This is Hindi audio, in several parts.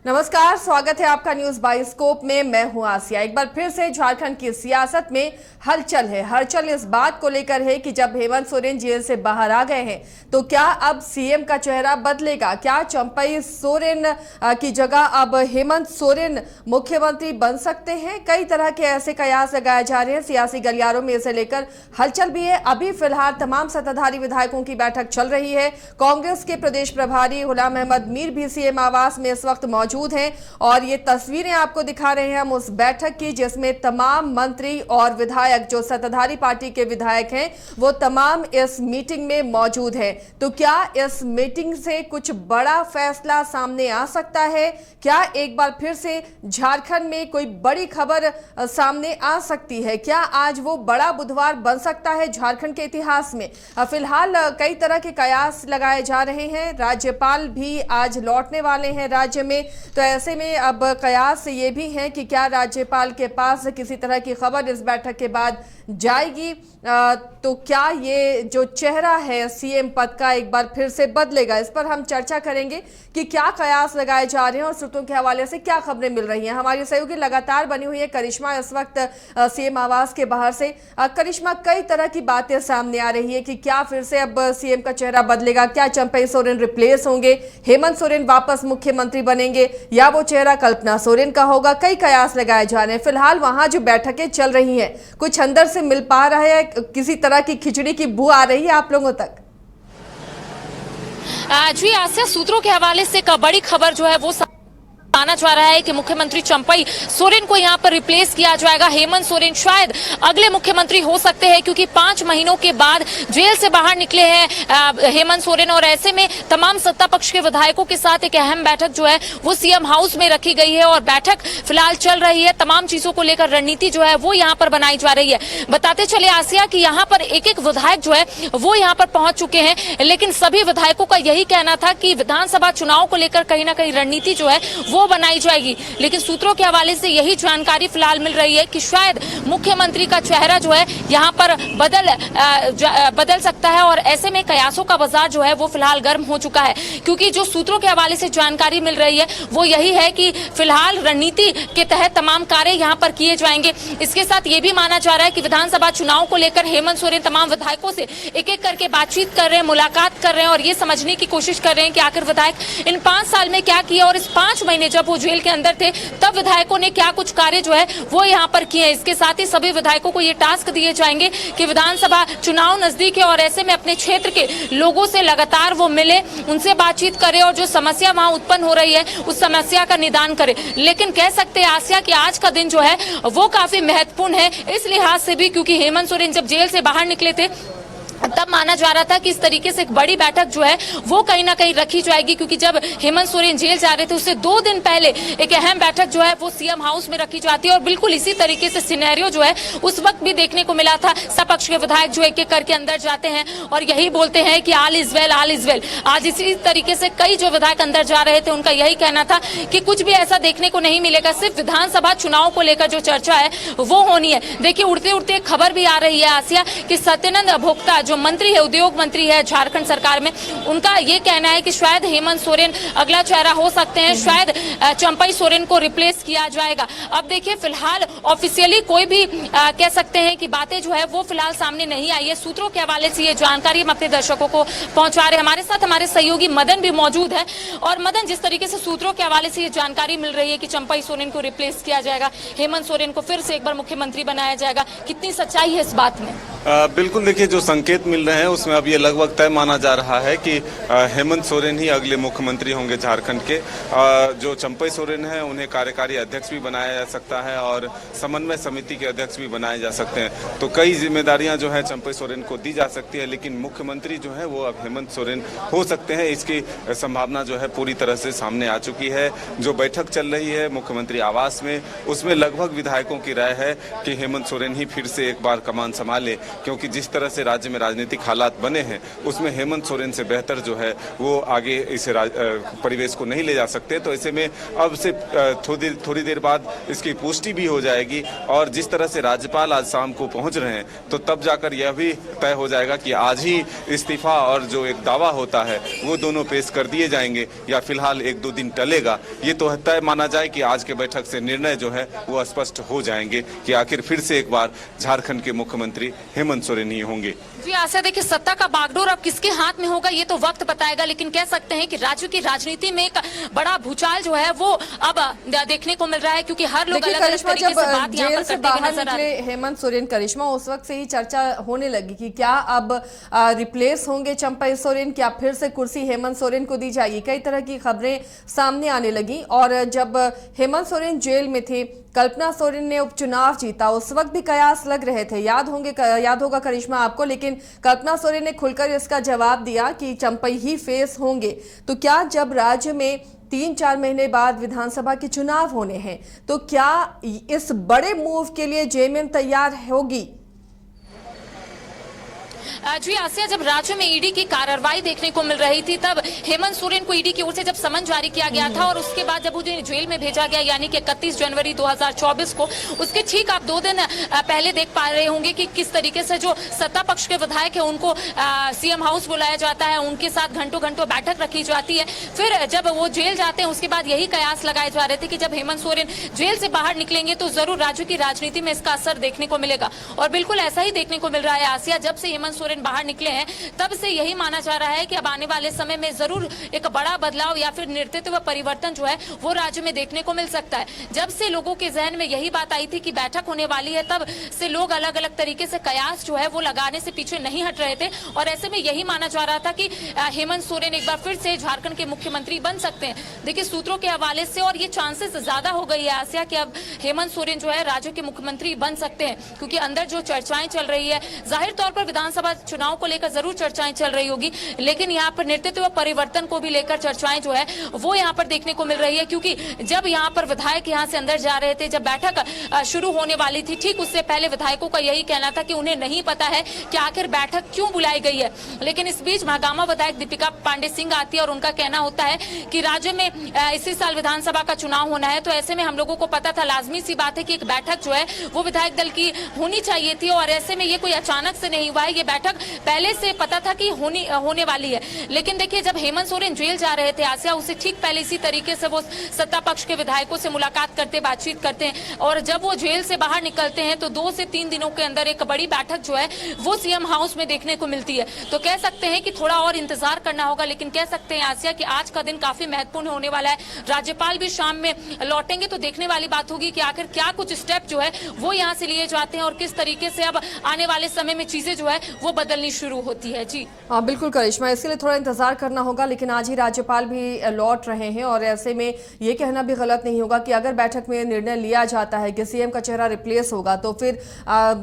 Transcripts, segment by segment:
नमस्कार, स्वागत है आपका न्यूज बाइस्कोप में। मैं हूं आसिया। एक बार फिर से झारखंड की सियासत में हलचल है। हलचल इस बात को लेकर है कि जब हेमंत सोरेन जेल से बाहर आ गए हैं तो क्या अब सीएम का चेहरा बदलेगा? क्या चंपई सोरेन की जगह अब हेमंत सोरेन मुख्यमंत्री बन सकते हैं? कई तरह के ऐसे कयास लगाए जा रहे हैं सियासी गलियारों में, इसे लेकर हलचल भी है। अभी फिलहाल तमाम सत्ताधारी विधायकों की बैठक चल रही है। कांग्रेस के प्रदेश प्रभारी गुलाम अहमद मीर भी सीएम आवास में इस वक्त मौजूद हैं और ये तस्वीरें आपको दिखा रहे हैं हम उस बैठक की, जिसमें तमाम मंत्री और विधायक, जो सत्ताधारी पार्टी के विधायक हैं, वो तमाम इस मीटिंग में मौजूद हैं। तो क्या इस मीटिंग से कुछ बड़ा फैसला सामने आ सकता है? क्या एक बार फिर से झारखंड में कोई बड़ी खबर सामने आ सकती है? क्या आज वो बड़ा बुधवार बन सकता है झारखंड के इतिहास में? फिलहाल कई तरह के कयास लगाए जा रहे हैं। राज्यपाल भी आज लौटने वाले हैं राज्य में, तो ऐसे में अब कयास ये भी है कि क्या राज्यपाल के पास किसी तरह की खबर इस बैठक के बाद जाएगी, तो क्या ये जो चेहरा है सीएम पद का एक बार फिर से बदलेगा? इस पर हम चर्चा करेंगे कि क्या कयास लगाए जा रहे हैं और सूत्रों के हवाले से क्या खबरें मिल रही हैं। हमारी सहयोगी लगातार बनी हुई है करिश्मा इस वक्त सीएम आवास के बाहर से। करिश्मा, कई तरह की बातें सामने आ रही है कि क्या फिर से अब सीएम का चेहरा बदलेगा? क्या चंपई सोरेन रिप्लेस होंगे? हेमंत सोरेन वापस मुख्यमंत्री बनेंगे या वो चेहरा कल्पना सोरेन का होगा? कई कयास लगाए जा रहे हैं। फिलहाल वहां जो बैठकें चल रही हैं, कुछ अंदर से मिल पा रहा है? किसी तरह की खिचड़ी की बू आ रही है आप लोगों तक? जी आसिया, सूत्रों के हवाले से एक बड़ी खबर जो है वो आना चाह रहा है कि मुख्यमंत्री चंपई सोरेन को यहां पर रिप्लेस किया जाएगा। हेमंत सोरेन शायद अगले मुख्यमंत्री हो सकते हैं, क्योंकि 5 महीनों के बाद जेल से बाहर निकले हैं हेमंत सोरेन, और ऐसे में तमाम सत्ता पक्ष के विधायकों के साथ एक अहम बैठक जो है वो सीएम हाउस में रखी गई है और बैठक फिलहाल चल रही है। तमाम चीजों को लेकर रणनीति जो है वो यहाँ पर बनाई जा रही है। बताते चले आसिया कि यहाँ पर एक एक विधायक जो है वो यहाँ पर पहुंच चुके हैं, लेकिन सभी विधायकों का यही कहना था कि विधानसभा चुनाव को लेकर कहीं ना कहीं रणनीति जो है वो बनाई जाएगी। लेकिन सूत्रों के हवाले से यही जानकारी फिलहाल मिल रही है कि शायद मुख्यमंत्री का चेहरा जो है यहाँ पर बदल सकता है, और ऐसे में कयासों का बाजार जो है वो फिलहाल गर्म हो चुका है। क्योंकि जो सूत्रों के हवाले से जानकारी मिल रही है वो यही है कि फिलहाल रणनीति के तहत तमाम कार्य यहाँ पर किए जाएंगे। इसके साथ ये भी माना जा रहा है कि विधानसभा चुनाव को लेकर हेमंत सोरेन तमाम विधायकों से एक एक करके बातचीत कर रहे हैं, मुलाकात कर रहे हैं और ये समझने की कोशिश कर रहे हैं कि आखिर विधायक इन 5 साल में क्या किया, और इस 5 महीने जब वो जेल के अंदर थे तब विधायकों ने क्या कुछ कार्य जो है वो यहाँ पर किए। इसके साथ ही सभी विधायकों को ये टास्क दिए जाएंगे कि विधानसभा चुनाव नजदीक है और ऐसे में अपने क्षेत्र के लोगों से लगातार वो मिले, उनसे बातचीत करें और जो समस्या वहां उत्पन्न हो रही है उस समस्या का निदान करें। लेकिन कह सकते हैं आसिया कि आज का दिन जो है वो काफी महत्वपूर्ण है इस लिहाज से भी, क्योंकि हेमंत सोरेन जब जेल से बाहर निकले थे तब माना जा रहा था कि इस तरीके से एक बड़ी बैठक जो है वो कहीं ना कहीं रखी जाएगी, क्योंकि जब हेमंत सोरेन जेल जा रहे थे उससे 2 दिन पहले एक अहम बैठक जो है वो सीएम हाउस में रखी जाती है और बिल्कुल इसी तरीके से सिनेरियो जो है उस वक्त भी देखने को मिला था। सपक्ष के विधायक जो एक एक करके अंदर जाते हैं और यही बोलते हैं कि all is well, all is well. आज इसी तरीके से कई जो विधायक अंदर जा रहे थे उनका यही कहना था कि कुछ भी ऐसा देखने को नहीं मिलेगा, सिर्फ विधानसभा चुनाव को लेकर जो चर्चा है वो होनी है। देखिए, उड़ते उड़ते एक खबर भी आ रही है आसिया कि सत्यानंद भोक्ता जो मंत्री है, उद्योग मंत्री है झारखंड सरकार में, उनका ये कहना है कि शायद हेमंत सोरेन अगला चेहरा हो सकते हैं, शायद चंपई सोरेन को रिप्लेस किया जाएगा। अब देखिए, फिलहाल ऑफिशियली कोई भी कह सकते हैं कि बातें जो है वो फिलहाल सामने नहीं आई है। सूत्रों के हवाले से ये जानकारी हम अपने दर्शकों को पहुंचा रहे हैं। हमारे साथ हमारे सहयोगी मदन भी मौजूद है। और मदन, जिस तरीके से सूत्रों के हवाले से ये जानकारी मिल रही है कि चंपई सोरेन को रिप्लेस किया जाएगा, हेमंत सोरेन को फिर से एक बार मुख्यमंत्री बनाया जाएगा, कितनी सच्चाई है इस बात में? बिल्कुल, देखिए, जो संकेत मिल रहे हैं उसमें अब ये लगभग तय माना जा रहा है कि हेमंत सोरेन ही अगले मुख्यमंत्री होंगे झारखंड के। जो चंपई सोरेन है उन्हें कार्यकारी अध्यक्ष भी बनाया जा सकता है और समन्वय समिति के अध्यक्ष भी बनाए जा सकते हैं। तो कई जिम्मेदारियां जो है चंपई सोरेन को दी जा सकती है, लेकिन मुख्यमंत्री जो है वो अब हेमंत सोरेन हो सकते हैं, इसकी संभावना जो है पूरी तरह से सामने आ चुकी है। जो बैठक चल रही है मुख्यमंत्री आवास में, उसमें लगभग विधायकों की राय है कि हेमंत सोरेन ही फिर से एक बार कमान संभाले, क्योंकि जिस तरह से राज्य में राजनीतिक हालात बने हैं उसमें हेमंत सोरेन से बेहतर जो है वो आगे इस परिवेश को नहीं ले जा सकते। तो ऐसे में अब से थोड़ी देर बाद इसकी पुष्टि भी हो जाएगी और जिस तरह से राज्यपाल आज शाम को पहुंच रहे हैं तो तब जाकर यह भी तय हो जाएगा कि आज ही इस्तीफा और जो एक दावा होता है वो दोनों पेश कर दिए जाएंगे या फिलहाल 1-2 दिन टलेगा। ये तो तय माना जाए कि आज के बैठक से निर्णय जो है वो स्पष्ट हो जाएंगे कि आखिर फिर से एक बार झारखंड के मुख्यमंत्री हेमंत सोरेन ही होंगे। जी आशा, देखिए सत्ता का बागडोर अब किसके हाथ में होगा ये तो वक्त बताएगा, लेकिन कह सकते हैं कि राज्य की राजनीति में एक बड़ा भूचाल जो है वो अब देखने को मिल रहा है, क्योंकि हर लोग अलग अलग तरीके से बात यहाँ पर करते हुए नजर आ रहे हैं। हेमंत सोरेन, करिश्मा, उस वक्त से ही चर्चा होने लगी कि क्या अब रिप्लेस होंगे चंपई सोरेन, क्या फिर से कुर्सी हेमंत सोरेन को दी जाएगी। कई तरह की खबरें सामने आने लगी और जब हेमंत सोरेन जेल में थे, कल्पना सोरेन ने उपचुनाव जीता, उस वक्त भी कयास लग रहे थे, याद होगा करिश्मा आपको, लेकिन कल्पना सोरेन ने खुलकर इसका जवाब दिया कि चंपई ही फेस होंगे। तो क्या जब राज्य में 3-4 महीने बाद विधानसभा के चुनाव होने हैं तो क्या इस बड़े मूव के लिए जेएमएम तैयार होगी? जी आसिया, जब राज्य में ईडी की कार्रवाई देखने को मिल रही थी तब हेमंत सोरेन को ईडी की ओर से जब समन जारी किया गया था और उसके बाद जब उन्हें जेल में भेजा गया यानी कि 31 जनवरी 2024 को, उसके ठीक आप 2 दिन पहले देख पा रहे होंगे कि किस तरीके से जो सत्ता पक्ष के विधायक है उनको सीएम हाउस बुलाया जाता है, उनके साथ घंटों घंटों बैठक रखी जाती है। फिर जब वो जेल जाते हैं उसके बाद यही कयास लगाए जा रहे थे कि जब हेमंत सोरेन जेल से बाहर निकलेंगे तो जरूर राज्य की राजनीति में इसका असर देखने को मिलेगा और बिल्कुल ऐसा ही देखने को मिल रहा है आसिया। जब से हेमंत सोरेन बाहर निकले हैं तब से यही माना जा रहा है कि अब आने वाले समय में जरूर एक बड़ा बदलाव या फिर नेतृत्व परिवर्तन जो है वो राज्य में देखने को मिल सकता है। जब से लोगों के जहन में यही बात आई थी कि बैठक होने वाली है तब से लोग अलग अलग तरीके से कयास जो है वो लगाने से पीछे नहीं हट रहे थे और ऐसे में यही माना जा रहा था कि हेमंत सोरेन एक बार फिर से झारखंड के मुख्यमंत्री बन सकते हैं। देखिए सूत्रों के हवाले से और ये चांसेस ज्यादा हो गई है आसिया कि अब हेमंत सोरेन जो है राज्य के मुख्यमंत्री बन सकते हैं, क्योंकि अंदर जो चर्चाएं चल रही है, जाहिर तौर पर विधानसभा चुनाव को लेकर जरूर चर्चाएं चल रही होगी, लेकिन यहाँ पर नेतृत्व परिवर्तन को भी लेकर चर्चाएं जो है वो यहाँ पर देखने को मिल रही है। क्योंकि जब यहाँ पर विधायक यहाँ से अंदर जा रहे थे, जब बैठक शुरू होने वाली थी, ठीक उससे पहले विधायकों का यही कहना था कि उन्हें नहीं पता है कि आखिर बैठक क्यों बुलाई गई है। लेकिन इस बीच महागामा विधायक दीपिका पांडे सिंह आती है और उनका कहना होता है कि राज्य में इसी साल विधानसभा का चुनाव होना है, तो ऐसे में हम लोगों को पता था, लाजमी सी बात है कि एक बैठक जो है वो विधायक दल की होनी चाहिए थी और ऐसे में ये कोई अचानक से नहीं हुआ है, ये बैठक पहले से पता था कि होने वाली है। लेकिन देखिए जब हेमंत सोरेन जेल जा रहे थे आसिया, उससे ठीक पहले इसी तरीके से वो सत्ता पक्ष के विधायकों से मुलाकात करते, बातचीत करते हैं और जब वो जेल से बाहर निकलते हैं तो 2 से 3 दिनों के अंदर एक बड़ी बैठक जो है वो सीएम हाउस में देखने को मिलती है। तो कह सकते हैं कि थोड़ा और इंतजार करना होगा, लेकिन कह सकते हैं आसिया कि आज का दिन काफी महत्वपूर्ण होने वाला है। राज्यपाल भी शाम में लौटेंगे तो देखने वाली बात होगी कि आखिर क्या कुछ स्टेप जो है वो यहाँ से लिए जाते हैं और किस तरीके से अब आने वाले समय में चीजें जो है वो बदलनी शुरू होती है। जी हाँ बिल्कुल करिश्मा, इसके लिए थोड़ा इंतजार करना होगा, लेकिन आज ही राज्यपाल भी लौट रहे हैं और ऐसे में ये कहना भी गलत नहीं होगा कि अगर बैठक में निर्णय लिया जाता है कि सीएम का चेहरा रिप्लेस होगा तो फिर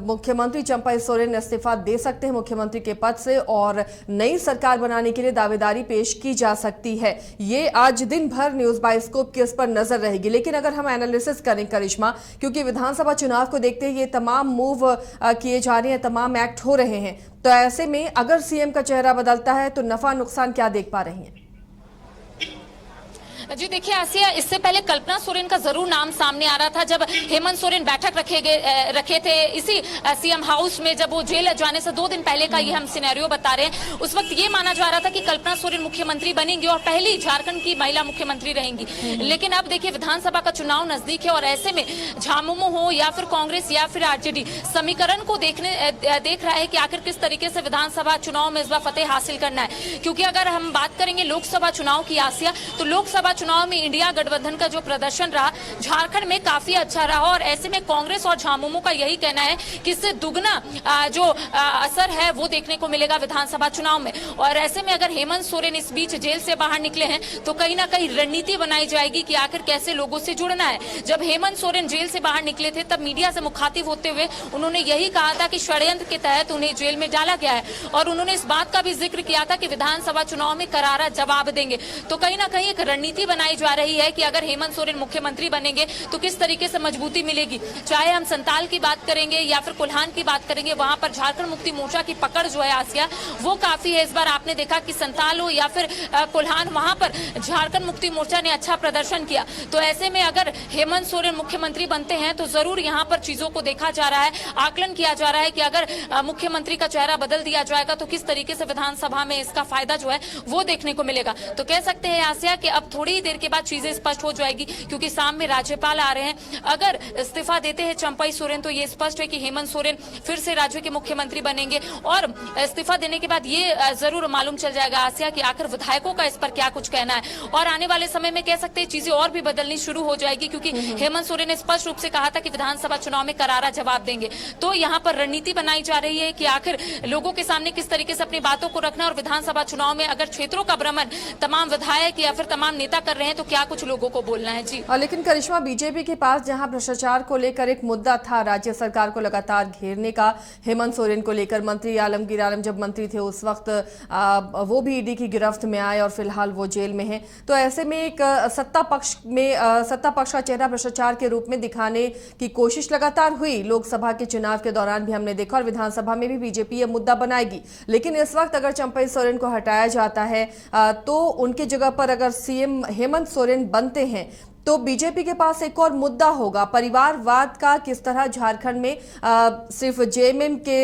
मुख्यमंत्री चंपई सोरेन इस्तीफा दे सकते हैं मुख्यमंत्री के पद से और नई सरकार बनाने के लिए दावेदारी पेश की जा सकती है। ये आज दिन भर न्यूज बाइस्कोप की इस पर नजर रहेगी। लेकिन अगर हम एनालिसिस करें करिश्मा, क्योंकि विधानसभा चुनाव को देखते हुए ये तमाम मूव किए जा रहे हैं, तमाम एक्ट हो रहे हैं, तो ऐसे में अगर सीएम का चेहरा बदलता है तो नफा नुकसान क्या देख पा रही हैं? जी देखिए आसिया, इससे पहले कल्पना सोरेन का जरूर नाम सामने आ रहा था जब हेमंत सोरेन बैठक रखे थे इसी सीएम हाउस में, जब वो जेल जाने से 2 दिन पहले का ये हम सिनेरियो बता रहे हैं। उस वक्त ये माना जा रहा था कि कल्पना सोरेन मुख्यमंत्री बनेंगी और पहली झारखंड की महिला मुख्यमंत्री रहेंगी। लेकिन अब देखिए विधानसभा का चुनाव नजदीक है और ऐसे में झामुमो हो या फिर कांग्रेस या फिर आरजेडी समीकरण को देख रहा है कि आखिर किस तरीके से विधानसभा चुनाव में इस बार फतेह हासिल करना है। क्योंकि अगर हम बात करेंगे लोकसभा चुनाव की आसिया, तो लोकसभा चुनाव में इंडिया गठबंधन का जो प्रदर्शन रहा झारखंड में काफी अच्छा रहा और ऐसे में कांग्रेस और झामुमो का यही कहना है कि इससे दुगना जो असर है वो देखने को मिलेगा विधानसभा चुनाव में। और ऐसे में अगर हेमंत सोरेन इस बीच जेल से बाहर निकले हैं तो कहीं ना कहीं रणनीति बनाई जाएगी कि आखिर कैसे लोगों से जुड़ना है। जब हेमंत सोरेन जेल से बाहर निकले थे तब मीडिया से मुखातिब होते हुए उन्होंने यही कहा था कि षड्यंत्र के तहत उन्हें जेल में डाला गया है और उन्होंने इस बात का भी जिक्र किया था कि विधानसभा चुनाव में करारा जवाब देंगे। तो कहीं ना कहीं एक रणनीति बनाई जा रही है कि अगर हेमंत सोरेन मुख्यमंत्री बनेंगे तो किस तरीके से मजबूती मिलेगी। चाहे हम संताल की बात करेंगे या फिर कोल्हान की बात करेंगे, वहां पर झारखंड मुक्ति मोर्चा की पकड़ जो है आसिया वो काफी है। इस बार आपने देखा कि संताल हो या फिर कोल्हान, वहां पर झारखंड मुक्ति मोर्चा ने अच्छा प्रदर्शन किया। तो ऐसे में अगर हेमंत सोरेन मुख्यमंत्री बनते हैं तो जरूर यहाँ पर चीजों को देखा जा रहा है, आकलन किया जा रहा है कि अगर मुख्यमंत्री का चेहरा बदल दिया जाएगा तो किस तरीके से विधानसभा में इसका फायदा जो है वो देखने को मिलेगा। तो कह सकते हैं आसिया कि अब थोड़ी ही देर के बाद चीजें स्पष्ट हो जाएगी, क्योंकि सामने राज्यपाल आ रहे हैं। अगर इस्तीफा देते हैं चंपई सोरेन तो ये स्पष्ट है कि हेमंत सोरेन फिर से राज्य के मुख्यमंत्री बनेंगे, और इस्तीफा देने के बाद ये जरूर मालूम चल जाएगा आसिया कि आखिर विधायकों का इस पर क्या कुछ कहना है। और आने वाले समय में कह सकते हैं चीजें और भी बदलनी शुरू हो जाएगी, क्योंकि हेमंत सोरेन ने स्पष्ट रूप से कहा था कि विधानसभा चुनाव में करारा जवाब देंगे। तो यहाँ पर रणनीति बनाई जा रही है कि आखिर लोगों के सामने किस तरीके से अपनी बातों को रखना, और विधानसभा चुनाव में अगर क्षेत्रों का भ्रमण तमाम विधायक या फिर तमाम नेता कर रहे हैं तो क्या कुछ लोगों को बोलना है। जी लेकिन करिश्मा, बीजेपी के पास जहां भ्रष्टाचार को लेकर एक मुद्दा था राज्य सरकार को लगातार घेरने का, हेमंत सोरेन को लेकर मंत्री आलमगीर आलम जब मंत्री थे उस वक्त वो भी ईडी की गिरफ्त में आए और फिलहाल वो जेल में हैं। तो ऐसे में एक सत्ता पक्ष का चेहरा भ्रष्टाचार के रूप में दिखाने की कोशिश लगातार हुई। लोकसभा के चुनाव के दौरान भी हमने देखा और विधानसभा में भी बीजेपी ये मुद्दा बनाएगी। लेकिन इस वक्त अगर चंपई सोरेन को हटाया जाता है तो उनकी जगह पर अगर सीएम हेमंत सोरेन बनते हैं तो बीजेपी के पास एक और मुद्दा होगा, परिवारवाद का। किस तरह झारखंड में सिर्फ जेएमएम के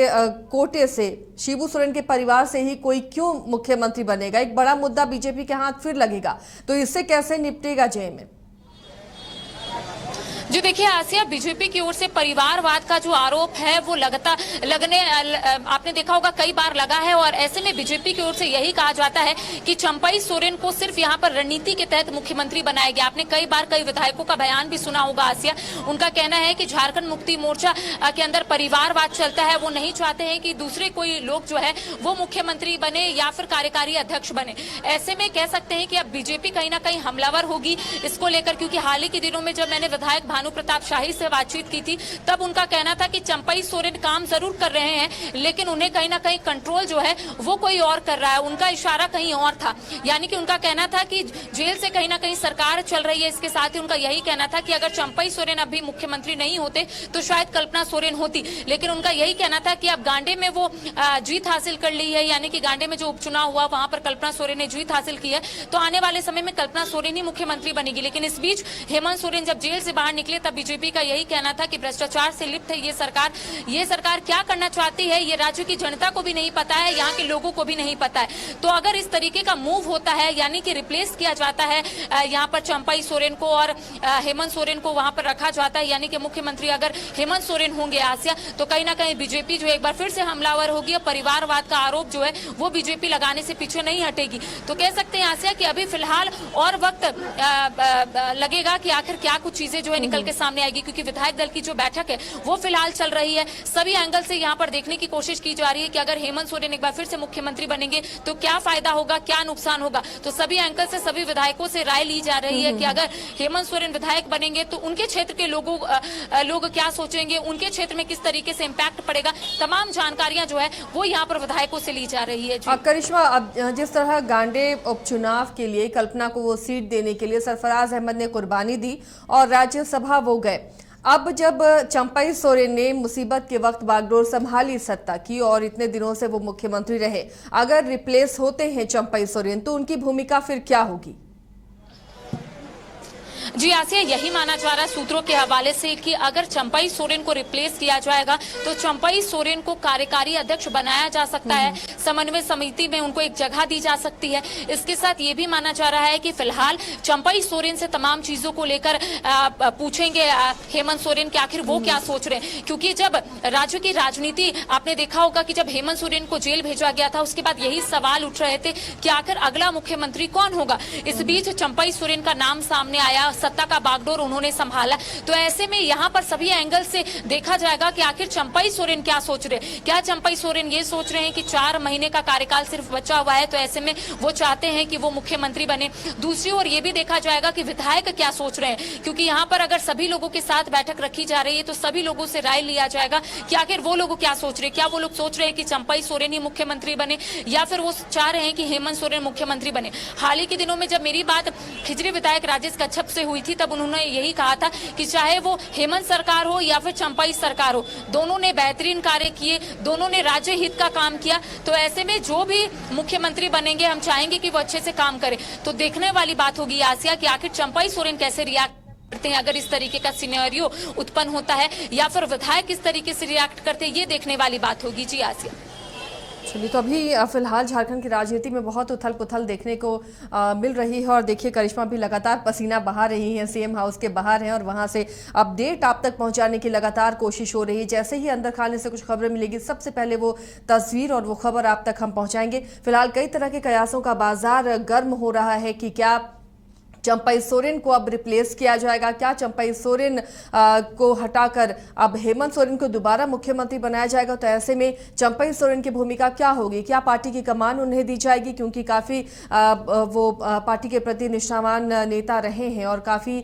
कोटे से शिबू सोरेन के परिवार से ही कोई क्यों मुख्यमंत्री बनेगा, एक बड़ा मुद्दा बीजेपी के हाथ फिर लगेगा। तो इससे कैसे निपटेगा जेएमएम? जी देखिए आसिया, बीजेपी की ओर से परिवारवाद का जो आरोप है वो आपने देखा होगा कई बार लगा है, और ऐसे में बीजेपी की ओर से यही कहा जाता है कि चंपई सोरेन को सिर्फ यहाँ पर रणनीति के तहत मुख्यमंत्री बनाया गया। आपने कई बार कई विधायकों का बयान भी सुना होगा आसिया, उनका कहना है कि झारखंड मुक्ति मोर्चा के अंदर परिवारवाद चलता है, वो नहीं चाहते हैं कि दूसरे कोई लोग जो है वो मुख्यमंत्री बने या फिर कार्यकारी अध्यक्ष बने। ऐसे में कह सकते हैं कि अब बीजेपी कहीं ना कहीं हमलावर होगी इसको लेकर, क्योंकि हाल ही के दिनों में जब मैंने विधायक भानु प्रताप शाही से बातचीत की थी तब उनका कहना था कि चंपई सोरेन काम जरूर कर रहे हैं लेकिन उन्हें कहीं ना कहीं कंट्रोल जो है वो कोई और कर रहा है, उनका इशारा कहीं और था। यानी कि उनका कहना था कि जेल से कहीं ना कहीं सरकार चल रही है। इसके साथ ही उनका यही कहना था कि अगर चंपई सोरेन अभी मुख्यमंत्री नहीं होते तो शायद कल्पना सोरेन होती, लेकिन उनका यही कहना था कि अब गांडे में वो जीत हासिल कर ली है, यानी कि गांडे में जो उपचुनाव हुआ वहां पर कल्पना सोरेन ने जीत हासिल की है, तो आने वाले समय में कल्पना सोरेन ही मुख्यमंत्री बनेगी। लेकिन इस बीच हेमंत सोरेन जब जेल से बाहर निकले तब बीजेपी का यही कहना था कि भ्रष्टाचार से लिप्त है ये सरकार क्या करना चाहती है ये राज्य की जनता को भी नहीं पता है, यहाँ के लोगों को भी नहीं पता है। तो अगर इस तरीके का मूव होता है, यानी कि रिप्लेस किया जाता है यहाँ पर चंपई सोरेन को और हेमंत सोरेन को वहां पर रखा जाता है, यानी कि मुख्यमंत्री अगर हेमंत सोरेन होंगे आसिया, तो कहीं ना कहीं बीजेपी जो एक बार फिर से हमलावर होगी। परिवारवाद का आरोप जो है वो बीजेपी लगाने से पीछे नहीं हटेगी। तो कह सकते हैं आसिया कि अभी फिलहाल और वक्त लगेगा कि आखिर क्या कुछ चीजें जो है निकल के सामने आएगी, क्योंकि विधायक दल की जो बैठक है वो फिलहाल चल रही है। सभी एंगल से यहाँ पर देखने की कोशिश की जा रही है कि अगर हेमंत सोरेन एक बार फिर से मुख्यमंत्री बनेंगे तो क्या फायदा होगा, क्या नुकसान होगा। तो सभी एंगल से सभी विधायकों से राय ली जा रही है कि अगर हेमंत सोरेन विधायक बनेंगे तो उनके क्षेत्र के लोग क्या सोचेंगे, उनके क्षेत्र में किस तरीके से इम्पैक्ट पड़ेगा, तमाम जानकारियां जो है वो यहाँ पर विधायकों से ली जा रही है। करिश्मा, अब जिस तरह गांडे उपचुनाव के लिए कल्पना को वो सीट देने के लिए सरफराज अहमद ने कुर्बानी दी और राज्यसभा वो गए, अब जब चंपई सोरेन ने मुसीबत के वक्त बागडोर संभाली सत्ता की और इतने दिनों से वो मुख्यमंत्री रहे, अगर रिप्लेस होते हैं चंपई सोरेन तो उनकी भूमिका फिर क्या होगी? जी आसिया, यही माना जा रहा है सूत्रों के हवाले से कि अगर चंपई सोरेन को रिप्लेस किया जाएगा तो चंपई सोरेन को कार्यकारी अध्यक्ष बनाया जा सकता है, समन्वय समिति में उनको एक जगह दी जा सकती है। इसके साथ ये भी माना जा रहा है कि फिलहाल चंपई सोरेन से तमाम चीजों को लेकर पूछेंगे हेमंत सोरेन कि आखिर वो क्या सोच रहे हैं, क्योंकि जब राज्य की राजनीति आपने देखा होगा कि जब हेमंत सोरेन को जेल भेजा गया था उसके बाद यही सवाल उठ रहे थे कि आखिर अगला मुख्यमंत्री कौन होगा। इस बीच चंपई सोरेन का नाम सामने आया, सत्ता का बागडोर उन्होंने संभाला। तो ऐसे में यहाँ पर सभी एंगल से देखा जाएगा कि आखिर चंपई सोरेन क्या सोच रहे हैं। क्या चंपई सोरेन ये सोच रहे हैं कि 4 महीने का कार्यकाल सिर्फ बचा हुआ है, तो ऐसे में वो चाहते हैं कि वो मुख्यमंत्री बने। दूसरी ओर ये भी देखा जाएगा कि विधायक क्या सोच रहे हैं, क्योंकि यहाँ पर अगर सभी लोगों के साथ बैठक रखी जा रही है तो सभी लोगों से राय लिया जाएगा कि आखिर वो लोग क्या सोच रहे हैं। क्या वो लोग सोच रहे हैं कि चंपई सोरेन ही मुख्यमंत्री बने, या फिर वो चाह रहे हैं कि हेमंत सोरेन मुख्यमंत्री बने। हाल ही के दिनों में जब मेरी बात खिजरी विधायक राजेश कच्छप से हुई थी, तब उन्होंने यही कहा था कि चाहे वो हेमंत सरकार हो या फिर चंपई सरकार हो, दोनों ने बेहतरीन कार्य किए, दोनों ने राज्य हित का काम किया। तो ऐसे में जो भी मुख्यमंत्री बनेंगे हम चाहेंगे कि वो अच्छे से काम करे। तो देखने वाली बात होगी आसिया कि आखिर चंपई सोरेन कैसे रिएक्ट करते हैं अगर इस तरीके का सिनेरियो उत्पन्न होता है, या फिर विधायक किस तरीके से रिएक्ट करते हैं, ये देखने वाली बात होगी। जी आसिया। चलिए, तो अभी फिलहाल झारखंड की राजनीति में बहुत उथल पुथल देखने को मिल रही है और देखिए करिश्मा भी लगातार पसीना बहा रही हैं, सीएम हाउस के बाहर हैं और वहां से अपडेट आप तक पहुंचाने की लगातार कोशिश हो रही है। जैसे ही अंदर खाने से कुछ खबरें मिलेगी सबसे पहले वो तस्वीर और वो खबर आप तक हम पहुंचाएंगे। फिलहाल कई तरह के कयासों का बाजार गर्म हो रहा है कि क्या चंपई सोरेन को अब रिप्लेस किया जाएगा, क्या चंपई सोरेन को हटाकर अब हेमंत सोरेन को दोबारा मुख्यमंत्री बनाया जाएगा। तो ऐसे में चंपई सोरेन की भूमिका क्या होगी, क्या पार्टी की कमान उन्हें दी जाएगी, क्योंकि काफी वो पार्टी के प्रति निष्ठावान नेता रहे हैं और काफी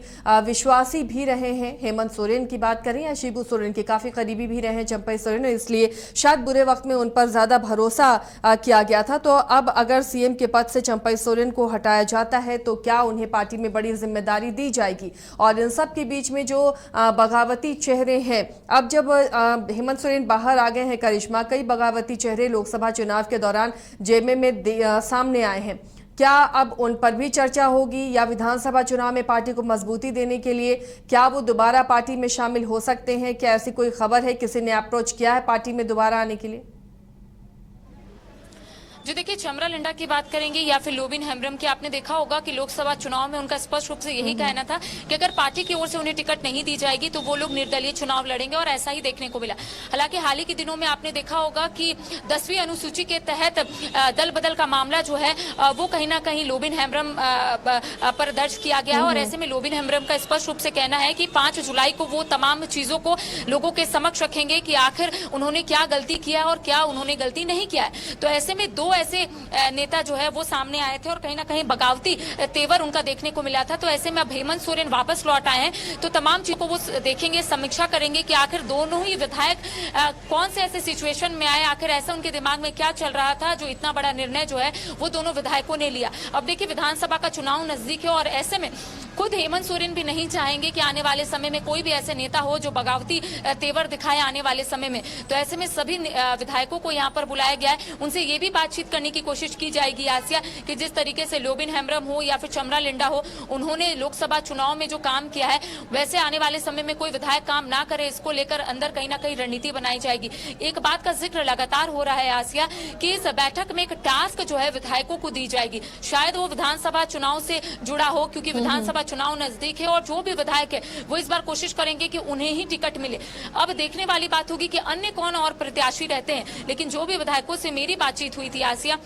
विश्वासी भी रहे हैं। हेमंत सोरेन की बात करें या शिबू सोरेन के काफी करीबी भी रहे हैं चंपई सोरेन, इसलिए शायद बुरे वक्त में उन पर ज्यादा भरोसा किया गया था। तो अब अगर सीएम के पद से चंपई सोरेन को हटाया जाता है तो क्या उन्हें पार्टी में बड़ी जिम्मेदारी दी जाएगी। और इन सब के बीच में जो बगावती चेहरे हैं, अब जब हेमंत सोरेन बाहर आ गए हैं करिश्मा, कई बगावती चेहरे लोकसभा चुनाव के दौरान जेमे में सामने आए हैं। क्या अब उन पर भी चर्चा होगी या विधानसभा चुनाव में पार्टी को मजबूती देने के लिए क्या वो दोबारा पार्टी में शामिल हो सकते हैं? क्या ऐसी कोई खबर है, किसी ने अप्रोच किया है पार्टी में दोबारा आने के लिए? जो देखिए चमरा लिंडा की बात करेंगे या फिर लोबिन हेम्ब्रम की, आपने देखा होगा कि लोकसभा चुनाव में उनका स्पष्ट रूप से यही कहना था कि अगर पार्टी की ओर से उन्हें टिकट नहीं दी जाएगी तो वो लोग निर्दलीय चुनाव लड़ेंगे, और ऐसा ही देखने को मिला। हालांकि हाल ही के दिनों में आपने देखा होगा कि 10वीं अनुसूची के तहत दल बदल का मामला जो है वो कहीं ना कहीं लोबिन हेम्ब्रम पर दर्ज किया गया है, और ऐसे में लोबिन हेम्ब्रम का स्पष्ट रूप से कहना है कि 5 जुलाई को वो तमाम चीजों को लोगों के समक्ष रखेंगे कि आखिर उन्होंने क्या गलती किया है और क्या उन्होंने गलती नहीं किया है। तो ऐसे में दो ऐसे नेता जो है वो सामने आए थे और कहीं ना कहीं बगावती तेवर उनका देखने को मिला था। तो ऐसे में अब हेमंत सोरेन वापस लौट आए हैं तो तमाम चीजों को वो देखेंगे, समीक्षा करेंगे कि आखिर दोनों ही विधायक कौन से ऐसे सिचुएशन में आए, आखिर ऐसा उनके दिमाग में क्या चल रहा था जो इतना बड़ा निर्णय जो है वो दोनों विधायकों ने लिया। अब देखिए विधानसभा का चुनाव नजदीक है और ऐसे में खुद हेमंत सोरेन भी नहीं चाहेंगे कि आने वाले समय में कोई भी ऐसे नेता हो जो बगावती तेवर दिखाए आने वाले समय में। तो ऐसे में सभी विधायकों को यहाँ पर बुलाया गया है, उनसे ये भी बातचीत करने की कोशिश की जाएगी आसिया कि जिस तरीके से लोबिन हेम्ब्रम हो या फिर चमरा लिंडा हो, उन्होंने लोकसभा चुनाव में जो काम किया है वैसे आने वाले समय में कोई विधायक काम ना करे, इसको लेकर अंदर कहीं ना कहीं रणनीति बनाई जाएगी। एक बात का जिक्र लगातार हो रहा है आसिया कि इस बैठक में एक टास्क जो है विधायकों को दी जाएगी, शायद वो विधानसभा चुनाव से जुड़ा हो, क्योंकि विधानसभा चुनाव नजदीक है और जो भी विधायक है वो इस बार कोशिश करेंगे कि उन्हें ही टिकट मिले। अब देखने वाली बात होगी कि अन्य कौन और प्रत्याशी रहते हैं, लेकिन जो भी विधायकों से मेरी बातचीत हुई थी आसिया,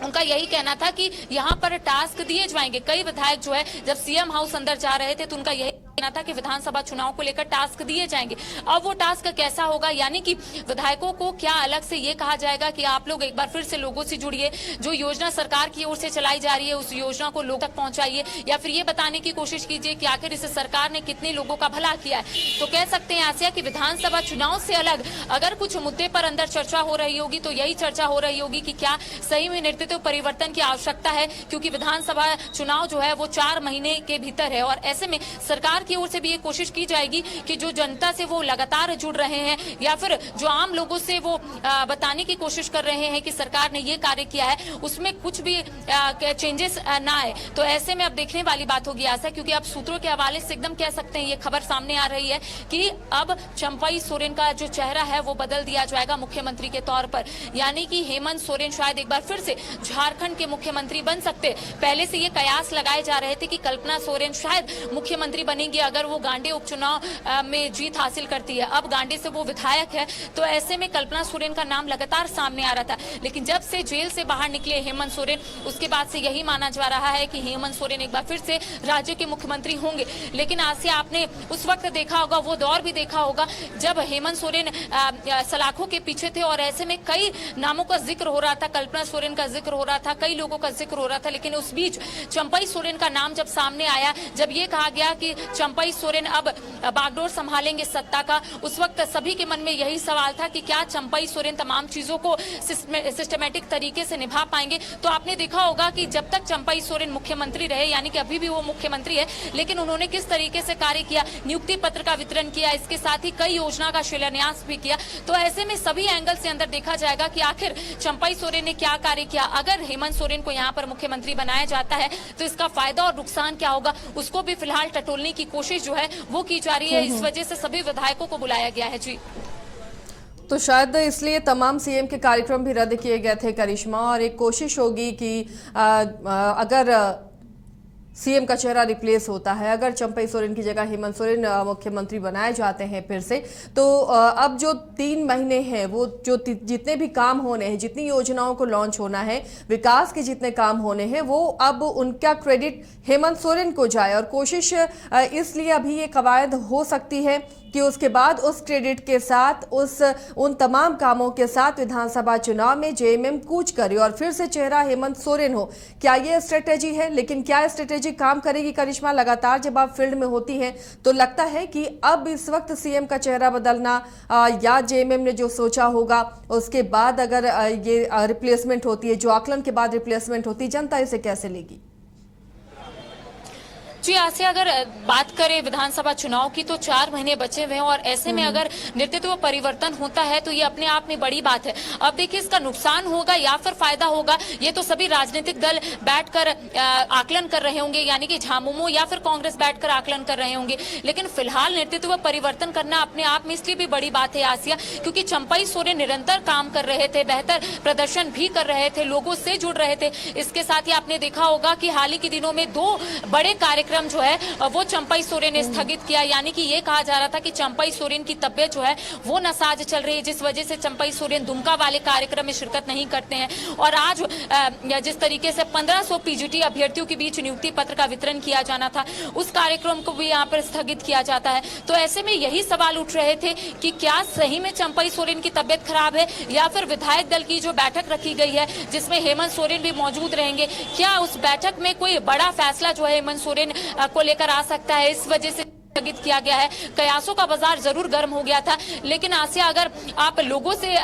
उनका यही कहना था कि यहाँ पर टास्क दिए जाएंगे। कई विधायक जो है जब सीएम हाउस अंदर जा रहे थे तो उनका यही कहना था कि विधानसभा चुनाव को लेकर टास्क दिए जाएंगे। अब वो टास्क कैसा होगा, यानी कि विधायकों को क्या अलग से ये कहा जाएगा कि आप लोग एक बार फिर से लोगों से जुड़िए, जो योजना सरकार की ओर से चलाई जा रही है उस योजना को लोगों तक पहुंचाइए, या फिर ये बताने की कोशिश कीजिए कि आखिर इस सरकार ने कितने लोगों का भला किया है। तो कह सकते हैं आसिया कि विधानसभा चुनाव से अलग अगर कुछ मुद्दे पर अंदर चर्चा हो रही होगी तो यही चर्चा हो रही होगी कि क्या सही में नेतृत्व परिवर्तन की आवश्यकता है, क्योंकि विधानसभा चुनाव जो है वो 4 महीने के भीतर है, और ऐसे में सरकार की ओर से भी ये कोशिश की जाएगी कि जो जनता से वो लगातार जुड़ रहे हैं या फिर जो आम लोगों से वो बताने की कोशिश कर रहे हैं कि सरकार ने ये कार्य किया है उसमें कुछ भी चेंजेस ना आए। तो ऐसे में अब देखने वाली बात होगी आशा, क्योंकि अब सूत्रों के हवाले से एकदम कह सकते हैं ये खबर सामने आ रही है कि अब चंपई सोरेन का जो चेहरा है वो बदल दिया जाएगा मुख्यमंत्री के तौर पर, यानी कि हेमंत सोरेन शायद एक बार फिर से झारखंड के मुख्यमंत्री बन सकते। पहले से ये कयास लगाए जा रहे थे कि कल्पना सोरेन शायद मुख्यमंत्री बनेंगी अगर वो गांडे उपचुनाव में जीत हासिल करती है। अब गांडे से वो विधायक है, तो ऐसे में कल्पना सोरेन का नाम लगातार सामने आ रहा था। लेकिन जब से जेल से बाहर निकले हेमंत सोरेन, उसके बाद से यही माना जा रहा है कि हेमंत सोरेन एक बार फिर से राज्य के मुख्यमंत्री होंगे। लेकिन आसिया, आपने उस वक्त देखा होगा, वो दौर भी देखा होगा जब हेमंत सोरेन सलाखों के पीछे थे और ऐसे में कई नामों का जिक्र हो रहा था, कल्पना सोरेन का जिक्र हो रहा था, कई लोगों का जिक्र हो रहा था। लेकिन उस बीच चंपई सोरेन का नाम जब सामने आया, जब ये कहा गया कि चंपई सोरेन अब बागडोर संभालेंगे सत्ता का, उस वक्त सभी के मन में यही सवाल था कि क्या चंपई सोरेन तमाम चीजों को सिस्टमैटिक तरीके से निभा पाएंगे। तो आपने देखा होगा कि जब तक चंपई सोरेन मुख्यमंत्री रहे, यानी कि अभी भी वो मुख्यमंत्री है, लेकिन उन्होंने किस तरीके से कार्य किया, नियुक्ति पत्र का वितरण किया, इसके साथ ही कई योजना का शिलान्यास भी किया। तो ऐसे में सभी एंगल से अंदर देखा जाएगा कि आखिर चंपई सोरेन ने क्या कार्य किया। अगर हेमंत सोरेन को यहाँ पर मुख्यमंत्री बनाया जाता है तो इसका फायदा और नुकसान क्या होगा, उसको भी फिलहाल टटोलने की कोशिश जो है वो की जा रही है। इस वजह से सभी विधायकों को बुलाया गया है। जी, तो शायद इसलिए तमाम सीएम के कार्यक्रम भी रद्द किए गए थे करिश्मा, और एक कोशिश होगी कि अगर सीएम का चेहरा रिप्लेस होता है, अगर चंपई सोरेन की जगह हेमंत सोरेन मुख्यमंत्री बनाए जाते हैं फिर से, तो अब जो 3 महीने हैं वो जो जितने भी काम होने हैं, जितनी योजनाओं को लॉन्च होना है, विकास के जितने काम होने हैं, वो अब उनका क्रेडिट हेमंत सोरेन को जाए। और कोशिश इसलिए अभी ये कवायद हो सकती है कि उसके बाद उस क्रेडिट के साथ उन तमाम कामों के साथ विधानसभा चुनाव में जेएमएम कूच करे और फिर से चेहरा हेमंत सोरेन हो। क्या ये स्ट्रेटेजी है? लेकिन क्या स्ट्रेटेजी काम करेगी करिश्मा? लगातार जब आप फील्ड में होती हैं तो लगता है कि अब इस वक्त सीएम का चेहरा बदलना या जेएमएम ने जो सोचा होगा उसके बाद अगर ये रिप्लेसमेंट होती है, जो आकलन के बाद रिप्लेसमेंट होती है, जनता इसे कैसे लेगी? जी आसिया, अगर बात करें विधानसभा चुनाव की तो 4 महीने बचे हुए हैं और ऐसे में अगर नेतृत्व परिवर्तन होता है तो ये अपने आप में बड़ी बात है। अब देखिए, इसका नुकसान होगा या फिर फायदा होगा, ये तो सभी राजनीतिक दल बैठकर आकलन कर रहे होंगे, यानी कि झामुमो या फिर कांग्रेस बैठकर आकलन कर रहे होंगे। लेकिन फिलहाल नेतृत्व परिवर्तन करना अपने आप में इसलिए भी बड़ी बात है आसिया, क्योंकि चंपई सोरेन निरंतर काम कर रहे थे, बेहतर प्रदर्शन भी कर रहे थे, लोगों से जुड़ रहे थे। इसके साथ ही आपने देखा होगा कि हाल ही के दिनों में 2 बड़े कार्यक्रम जो है वो चंपई सोरेन ने स्थगित किया, यानी कि ये कहा जा रहा था कि चंपई सोरेन की तबियत जो है वो नासाज चल रही है, जिस वजह से चंपई सोरेन दुमका वाले कार्यक्रम में शिरकत नहीं करते हैं। और आज जिस तरीके से 1500 पीजीटी अभ्यर्थियों के बीच नियुक्ति पत्र का वितरण किया जाना था, उस कार्यक्रम को भी यहाँ पर स्थगित किया जाता है। तो ऐसे में यही सवाल उठ रहे थे कि क्या सही में चंपई सोरेन की तबियत खराब है या फिर विधायक दल की जो बैठक रखी गई है जिसमें हेमंत सोरेन भी मौजूद रहेंगे, क्या उस बैठक में कोई बड़ा फैसला जो है हेमंत सोरेन को लेकर आ सकता है, इस वजह से स्थगित किया गया है। कयासों का बाजार जरूर गर्म हो गया था। लेकिन आसिया, अगर आप लोगों से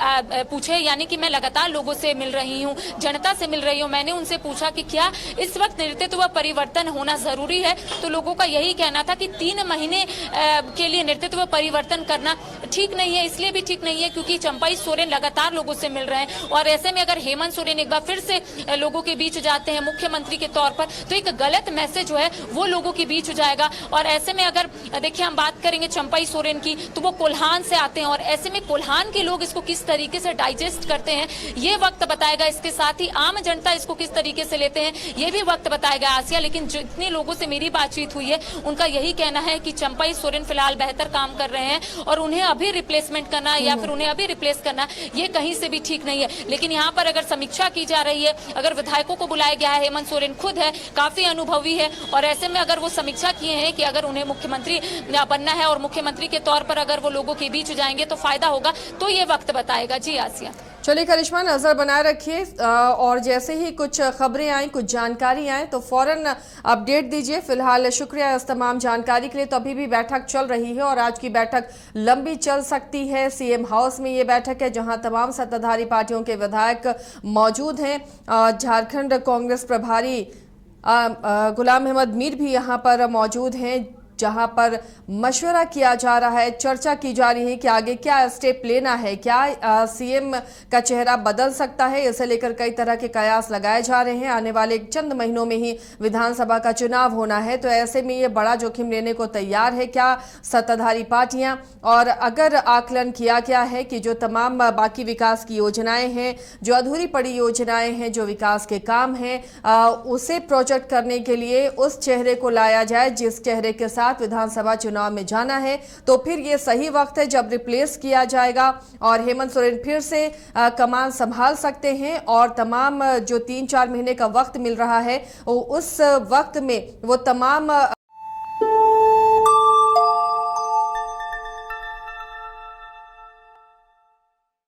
पूछे, यानी कि मैं लगातार लोगों से मिल रही हूँ, जनता से मिल रही हूँ, मैंने उनसे पूछा कि क्या इस वक्त नेतृत्व परिवर्तन होना जरूरी है, तो लोगों का यही कहना था कि 3 महीने के लिए नेतृत्व परिवर्तन करना ठीक नहीं है। इसलिए भी ठीक नहीं है क्योंकि चंपई सोरेन लगातार लोगों से मिल रहे हैं और ऐसे में अगर हेमंत सोरेन एक बार फिर से लोगों के बीच जाते हैं मुख्यमंत्री के तौर पर, तो एक गलत मैसेज जो है वो लोगों के बीच जाएगा। और ऐसे में अगर देखिए हम बात करेंगे चंपई सोरेन की, तो वो कोल्हान से आते हैं और ऐसे में कोल्हान के लोग इसको किस तरीके से डाइजेस्ट करते हैं ये वक्त बताएगा। इसके साथ ही आम जनता इसको किस तरीके से लेते हैं ये भी वक्त बताएगा आसिया। लेकिन जितने लोगों से मेरी बातचीत हुई है उनका यही कहना है कि चंपई सोरेन फिलहाल बेहतर काम कर रहे हैं और उन्हें अभी रिप्लेसमेंट करना या फिर उन्हें अभी रिप्लेस करना ये कहीं से भी ठीक नहीं है। लेकिन यहाँ पर अगर समीक्षा की जा रही है, अगर विधायकों को बुलाया गया है, हेमंत सोरेन खुद है, काफी अनुभवी है और ऐसे में अगर वो समीक्षा किए हैं कि अगर उन्हें मुख्यमंत्री बनना है और मुख्यमंत्री के तौर पर अगर वो लोगों के बीच जाएंगे तो फायदा होगा, तो ये वक्त बताएगा। जी आसिया, चलिए करिश्मा, नजर बनाए रखिए और जैसे ही कुछ खबरें आए, कुछ जानकारी आए तो फौरन अपडेट दीजिए। फिलहाल शुक्रिया इस तमाम जानकारी के लिए। तो अभी भी बैठक चल रही है और आज की बैठक लंबी चल सकती है। सीएम हाउस में ये बैठक है जहां तमाम सत्ताधारी पार्टियों के विधायक मौजूद हैं। झारखंड कांग्रेस प्रभारी गुलाम अहमद मीर भी यहां पर मौजूद हैं। जहां पर मशवरा किया जा रहा है, चर्चा की जा रही है कि आगे क्या स्टेप लेना है, क्या सीएम का चेहरा बदल सकता है। इसे लेकर कई तरह के कयास लगाए जा रहे हैं। आने वाले चंद महीनों में ही विधानसभा का चुनाव होना है, तो ऐसे में ये बड़ा जोखिम लेने को तैयार है क्या सत्ताधारी पार्टियां। और अगर आकलन किया गया है कि जो तमाम बाकी विकास की योजनाएं हैं, जो अधूरी पड़ी योजनाएं हैं, जो विकास के काम हैं, उसे प्रोजेक्ट करने के लिए उस चेहरे को लाया जाए जिस चेहरे के साथ विधानसभा चुनाव में जाना है, तो फिर ये सही वक्त है जब रिप्लेस किया जाएगा और हेमंत सोरेन फिर से कमान संभाल सकते हैं। और तमाम जो 3-4 महीने का वक्त मिल रहा है, उस वक्त में वो तमाम